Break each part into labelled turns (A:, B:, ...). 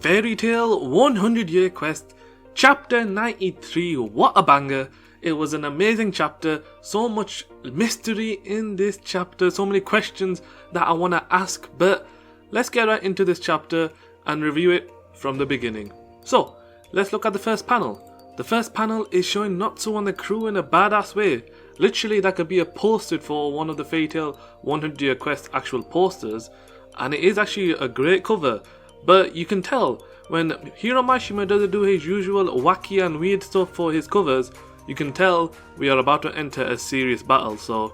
A: Fairy Tale 100 Year Quest, Chapter 93. What a banger! It was an amazing chapter, so much mystery in this chapter, so many questions that I want to ask, but let's get right into this chapter and review it from the beginning. So, let's look at the first panel. The first panel is showing Natsu and the crew in a badass way. Literally, that could be a poster for one of the Fairy Tale 100 Year Quest actual posters, and it is actually a great cover. But you can tell when Hiro Mashima doesn't do his usual wacky and weird stuff for his covers, you can tell we are about to enter a serious battle. So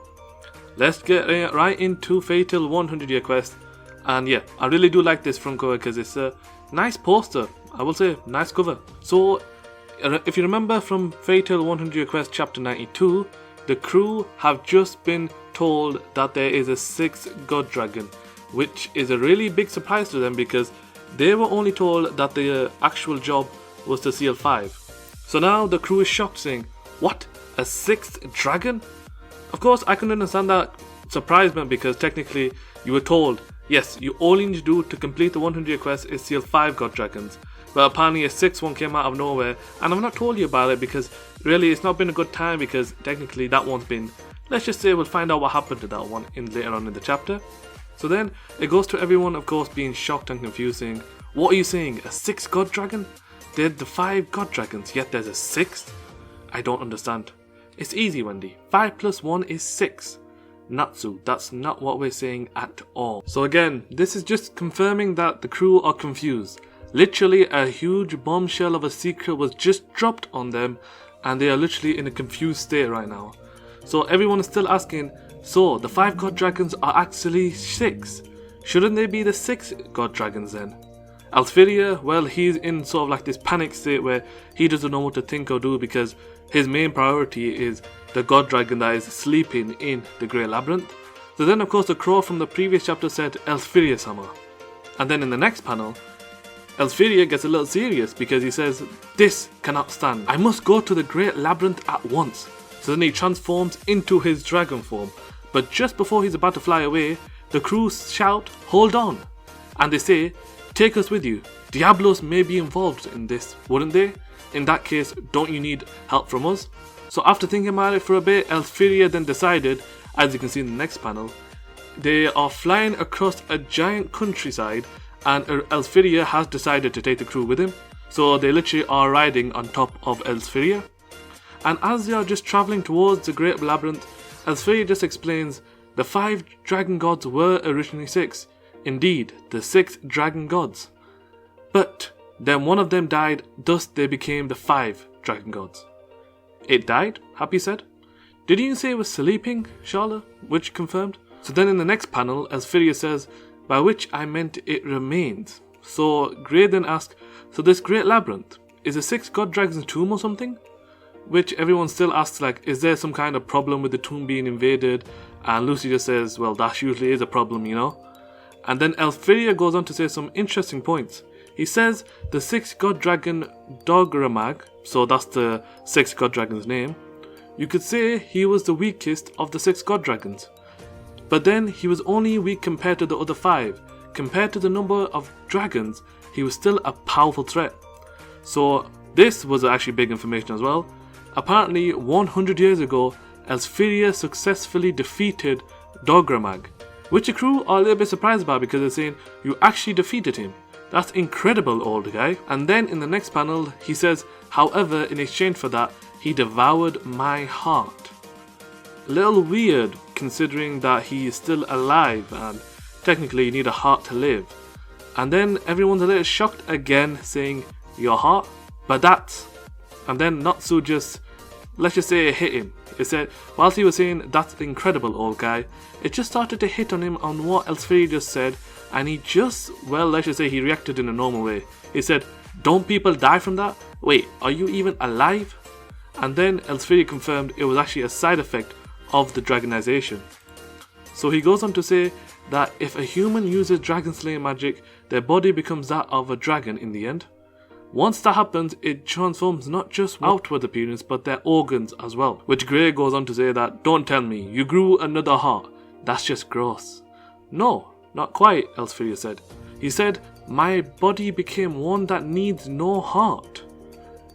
A: let's get right into Fairy Tale 100 Year Quest. And yeah, I really do like this front cover because it's a nice poster. I will say, nice cover. So if you remember from Fairy Tale 100 Year Quest chapter 92, the crew have just been told that there is a 6th god dragon, which is a really big surprise to them because they were only told that the actual job was to seal 5. So now the crew is shocked, saying, what? A 6th dragon? Of course, I can understand that surprisement because technically you were told, yes, you all you need to do to complete the 100 Year Quest is seal 5 god dragons. But apparently a 6th one came out of nowhere, and I've not told you about it because really it's not been a good time because technically that one's been, let's just say we'll find out what happened to that one later on in the chapter. So then it goes to everyone, of course, being shocked and confusing. What are you saying? A 6th god dragon? There's the 5 god dragons, yet there's a 6th? I don't understand. It's easy, Wendy. 5 plus 1 is 6. Natsu, that's not what we're saying at all. So again, this is just confirming that the crew are confused. Literally, a huge bombshell of a secret was just dropped on them, and they are literally in a confused state right now. So everyone is still asking, so the 5 god dragons are actually 6. Shouldn't they be the 6 god dragons then? Alfiria, well, he's in sort of like this panic state where he doesn't know what to think or do because his main priority is the god dragon that is sleeping in the Great Labyrinth. So then of course the crow from the previous chapter said Alfiria-sama. And then in the next panel, Alfiria gets a little serious because he says, this cannot stand. I must go to the Great Labyrinth at once. So then he transforms into his dragon form. But just before he's about to fly away, the crew shout, hold on. And they say, take us with you. Diablos may be involved in this, wouldn't they? In that case, don't you need help from us? So after thinking about it for a bit, Alfiria then decided, as you can see in the next panel, they are flying across a giant countryside and Alfiria has decided to take the crew with him. So they literally are riding on top of Alfiria. And as they are just travelling towards the Great Labyrinth, Alfiria just explains the 5 dragon gods were originally 6. Indeed, the 6 dragon gods. But then one of them died, thus they became the 5 dragon gods. It died? Happy said. Didn't you say it was sleeping, Charlotte? Which confirmed. So then in the next panel, Alfiria says, by which I meant it remains. So Grey then asks, so this Great Labyrinth, is a 6 god dragon's tomb or something? Which everyone still asks, like, is there some kind of problem with the tomb being invaded? And Lucy just says, well, that usually is a problem, you know. And then Alfiria goes on to say some interesting points. He says the 6th god dragon Dogramag, so that's the 6th god dragon's name, you could say he was the weakest of the 6 god dragons. But then he was only weak compared to the other 5. Compared to the number of dragons, he was still a powerful threat. So this was actually big information as well. Apparently 100 years ago, Alfiria successfully defeated Dogramag, which the crew are a little bit surprised about because they're saying, you actually defeated him. That's incredible, old guy. And then in the next panel, he says, however, in exchange for that, he devoured my heart. A little weird considering that he is still alive and technically you need a heart to live. And then everyone's a little shocked again, saying, your heart? But that's... And then Natsu just, let's just say it hit him. It said, whilst he was saying, that's incredible, old guy, it just started to hit on him on what Alfiria just said, and he just, well, let's just say he reacted in a normal way. He said, don't people die from that? Wait, are you even alive? And then Alfiria confirmed it was actually a side effect of the dragonization. So he goes on to say that if a human uses dragon slaying magic, their body becomes that of a dragon in the end. Once that happens, it transforms not just outward appearance but their organs as well. Which Grey goes on to say that, don't tell me, you grew another heart. That's just gross. No, not quite, Alfiria said. He said, my body became one that needs no heart.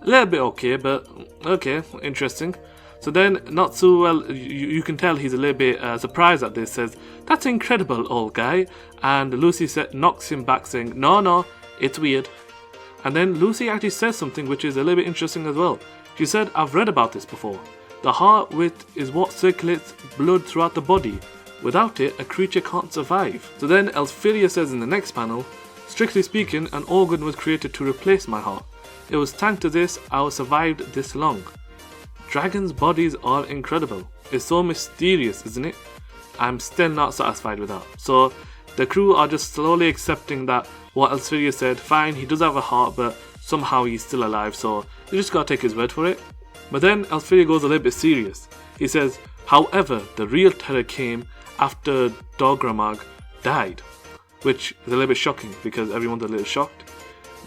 A: A little bit okay, but okay, interesting. So then, not so well, you can tell he's a little bit surprised at this, says, "That's incredible, old guy." And Lucy knocks him back saying, No, it's weird. And then Lucy actually says something which is a little bit interesting as well. She said, "I've read about this before. The heart is what circulates blood throughout the body. Without it, a creature can't survive." So then Elsphyria says in the next panel, "Strictly speaking, an organ was created to replace my heart. It was thanks to this I was survived this long." Dragons' bodies are incredible. It's so mysterious, isn't it? I'm still not satisfied with that. So the crew are just slowly accepting that what Elsphyria said, fine, he does have a heart, but somehow he's still alive, so you just gotta take his word for it. But then Elsphyria goes a little bit serious. He says, "However, the real terror came after Dogramag died," which is a little bit shocking because everyone's a little shocked.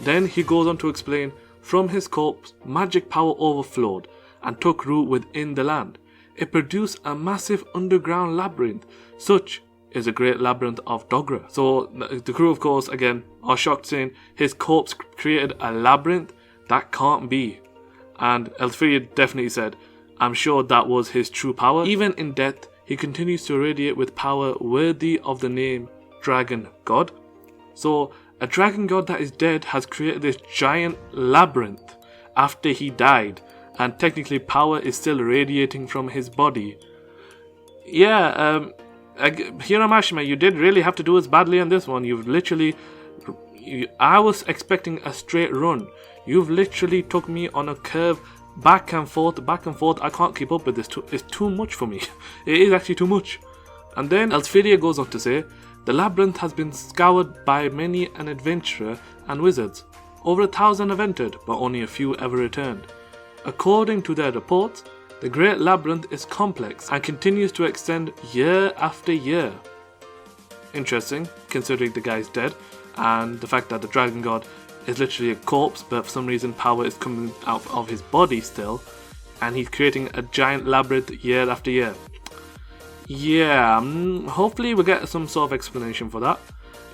A: Then he goes on to explain, "From his corpse, magic power overflowed and took root within the land. It produced a massive underground labyrinth. Such is a great labyrinth of Dogra." So the crew, of course, again, are shocked, saying his corpse created a labyrinth? That can't be. And Elsphyria definitely said, "I'm sure that was his true power. Even in death, he continues to radiate with power worthy of the name Dragon God." So a dragon god that is dead has created this giant labyrinth after he died, and technically power is still radiating from his body. Yeah, Hiramashima, you did really have to do us badly on this one. You've literally... I was expecting a straight run. You've literally took me on a curve back and forth. I can't keep up with this. It's too much for me. It is actually too much. And then Elsphyria goes on to say, "The labyrinth has been scoured by many an adventurer and wizards. Over 1,000 have entered, but only a few ever returned. According to their reports, the Great Labyrinth is complex and continues to extend year after year." Interesting, considering the guy's dead, and the fact that the dragon god is literally a corpse, but for some reason power is coming out of his body still, and he's creating a giant labyrinth year after year. Yeah, hopefully we'll get some sort of explanation for that.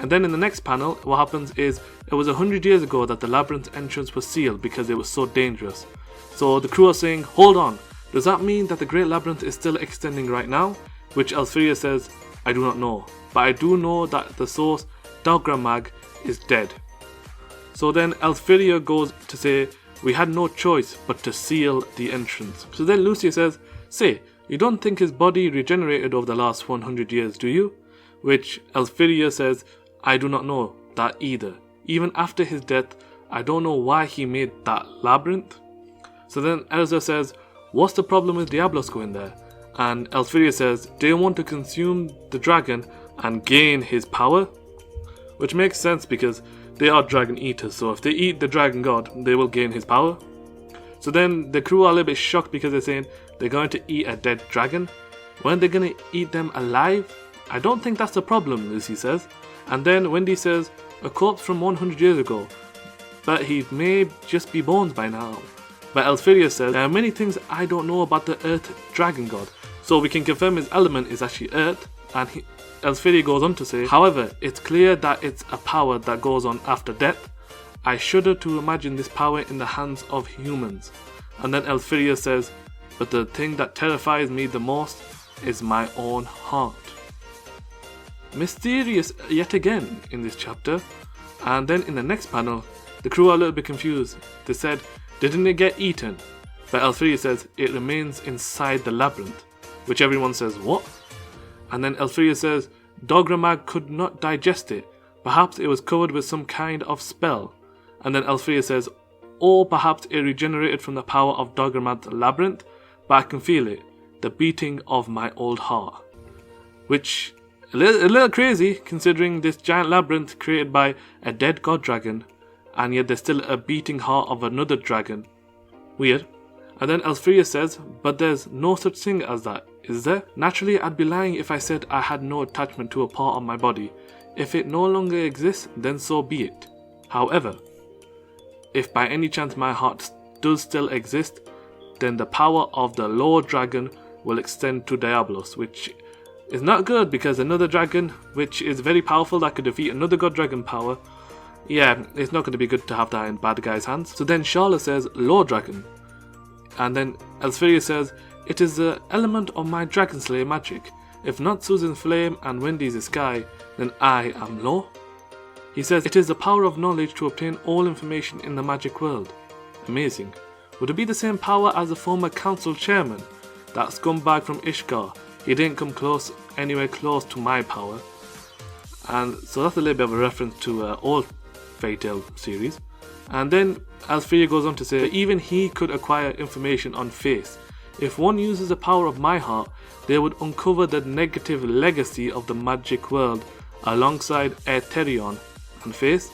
A: And then in the next panel, what happens is, it was 100 years ago that the labyrinth entrance was sealed because it was so dangerous. So the crew are saying, "Hold on, does that mean that the Great Labyrinth is still extending right now?" Which Elsphyria says, "I do not know, but I do know that the source, Dogramag, is dead." So then Elsphyria goes to say, "We had no choice but to seal the entrance." So then Lucia says, "Say, you don't think his body regenerated over the last 100 years, do you?" Which Elsphyria says, "I do not know that either. Even after his death, I don't know why he made that labyrinth." So then Elsa says, "What's the problem with Diablos going there?" And Elsphyria says, "They want to consume the dragon and gain his power?" Which makes sense because they are dragon eaters, so if they eat the dragon god, they will gain his power. So then the crew are a little bit shocked because they're saying they're going to eat a dead dragon. Weren't they going to eat them alive? I don't think that's the problem, Lucy says. And then Wendy says, "A corpse from 100 years ago, but he may just be bones by now." But Elsphyria says, "There are many things I don't know about the Earth Dragon God." So we can confirm his element is actually Earth, and Elsphyria goes on to say, "However, it's clear that it's a power that goes on after death. I shudder to imagine this power in the hands of humans." And then Elsphyria says, "But the thing that terrifies me the most is my own heart." Mysterious yet again in this chapter. And then in the next panel, the crew are a little bit confused. They said, "Didn't it get eaten?" But Elsphyria says, "It remains inside the labyrinth." Which everyone says, "What?" And then Elsphyria says, "Dogramag could not digest it. Perhaps it was covered with some kind of spell." And then Elsphyria says, "Or perhaps it regenerated from the power of Dogramag's labyrinth, but I can feel it, the beating of my old heart." Which, a little crazy, considering this giant labyrinth created by a dead god dragon, and yet there's still a beating heart of another dragon. Weird. And then Elsphyria says, "But there's no such thing as that, is there? Naturally, I'd be lying if I said I had no attachment to a part of my body. If it no longer exists, then so be it. However, if by any chance my heart does still exist, then the power of the Lord Dragon will extend to Diablos," which is not good because another dragon, which is very powerful, that could defeat another god dragon power, yeah, it's not going to be good to have that in bad guy's hands. So then Charlotte says, Lord Dragon. And then Elsphyria says, it is the element of my Dragon Slayer magic. If Natsu's in flame and Wendy's is sky, then I am law. He says, it is the power of knowledge to obtain all information in the magic world. Amazing. Would it be the same power as the former council chairman? That scumbag from Ishgar. He didn't come anywhere close to my power. And so that's a little bit of a reference to all Fairy Tail series. And then Elsphyria goes on to say that even he could acquire information on Face. If one uses the power of my heart, they would uncover the negative legacy of the magic world alongside Aetherion and Face.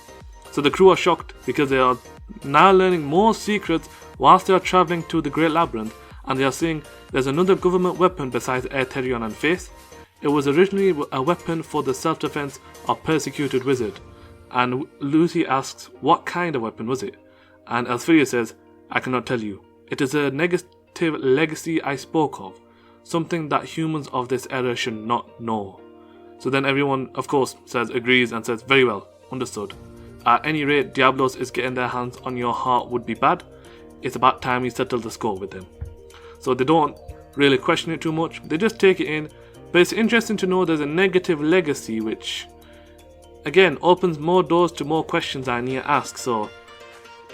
A: So the crew are shocked because they are now learning more secrets whilst they are travelling to the Great Labyrinth, and they are seeing there's another government weapon besides Aetherion and Face. It was originally a weapon for the self-defense of persecuted wizard. And Lucy asks, what kind of weapon was it? And Elsphyria says, I cannot tell you. It is a negative legacy I spoke of, something that humans of this era should not know. So then everyone, of course, agrees and says, very well, understood. At any rate, Diablos is getting their hands on your heart would be bad. It's about time we settle the score with them. So they don't really question it too much, they just take it in. But it's interesting to know there's a negative legacy, which again opens more doors to more questions I need to ask, so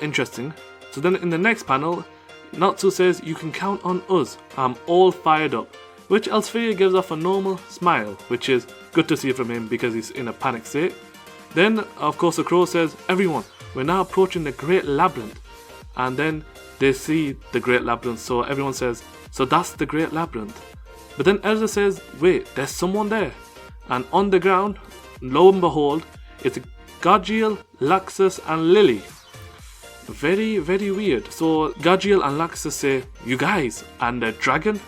A: interesting. So then in the next panel, Natsu says, you can count on us, I'm all fired up, which Elsphyria gives off a normal smile, which is good to see from him because he's in a panic state. Then of course the crow says, everyone, we're now approaching the Great Labyrinth. And then they see the Great Labyrinth, so everyone says, so that's the Great Labyrinth. But then Elsa says, wait, there's someone there. And on the ground, lo and behold, it's Gajiel, Laxus and Lily. Very, very weird. So Gajiel and Laxus say, you guys, and the dragon?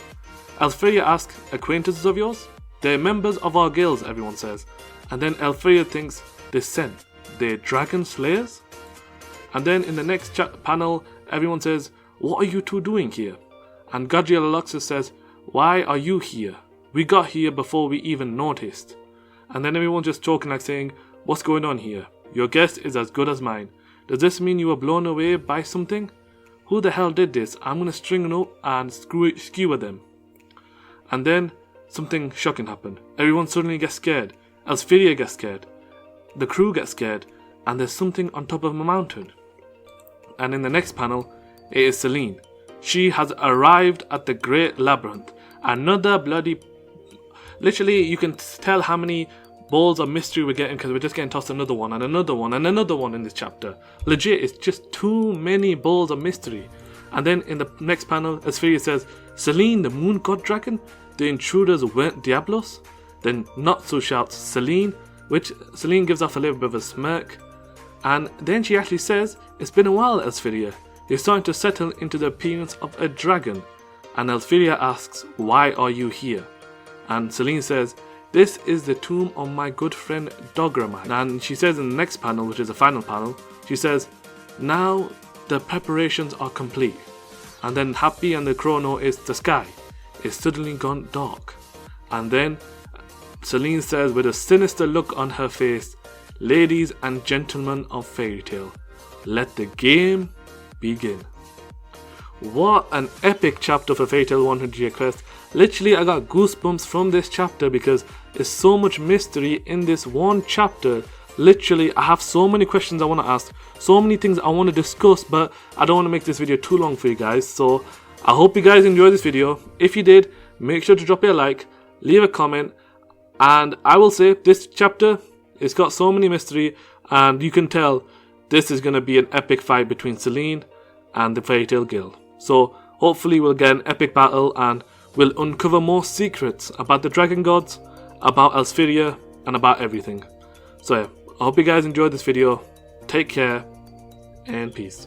A: Elsphyria asks, acquaintances of yours? They're members of our guilds, everyone says. And then Elsphyria thinks, they're sent. They're dragon slayers? And then in the next panel, everyone says, what are you two doing here? And Gajiel and Laxus says, why are you here? We got here before we even noticed. And then everyone's just talking like saying, what's going on here? Your guess is as good as mine. Does this mean you were blown away by something? Who the hell did this? I'm gonna string them up and skewer them. And then something shocking happened. Everyone suddenly gets scared. Elsphyria gets scared. The crew gets scared. And there's something on top of a mountain. And in the next panel, it is Selene. She has arrived at the Great Labyrinth. Another bloody... Literally, you can tell how many balls of mystery we're getting because we're just getting tossed another one and another one and another one in this chapter. Legit, it's just too many balls of mystery. And then in the next panel, Elsphyria says, Selene, the moon god dragon? The intruders weren't Diablos? Then Natsu shouts, Selene, which Selene gives off a little bit of a smirk. And then she actually says, it's been a while, Elsphyria. You're starting to settle into the appearance of a dragon. And Elsphyria asks, why are you here? And Selene says, this is the tomb of my good friend Dogramite. And she says in the next panel, which is the final panel, she says, now the preparations are complete. And then Happy and the crow notice the sky is suddenly gone dark. And then Selene says with a sinister look on her face, ladies and gentlemen of Fairy Tail, let the game begin. What an epic chapter for Fairy Tail 100 Year Quest. Literally, I got goosebumps from this chapter because there's so much mystery in this one chapter. Literally, I have so many questions I want to ask, so many things I want to discuss, but I don't want to make this video too long for you guys. So I hope you guys enjoyed this video. If you did, make sure to drop a like, leave a comment, and I will say this chapter, it's got so many mystery, and you can tell this is going to be an epic fight between Selene and the Fairy Tail Guild. So hopefully we'll get an epic battle and we'll uncover more secrets about the dragon gods, about Elsphyria, and about everything. So yeah, I hope you guys enjoyed this video. Take care and peace.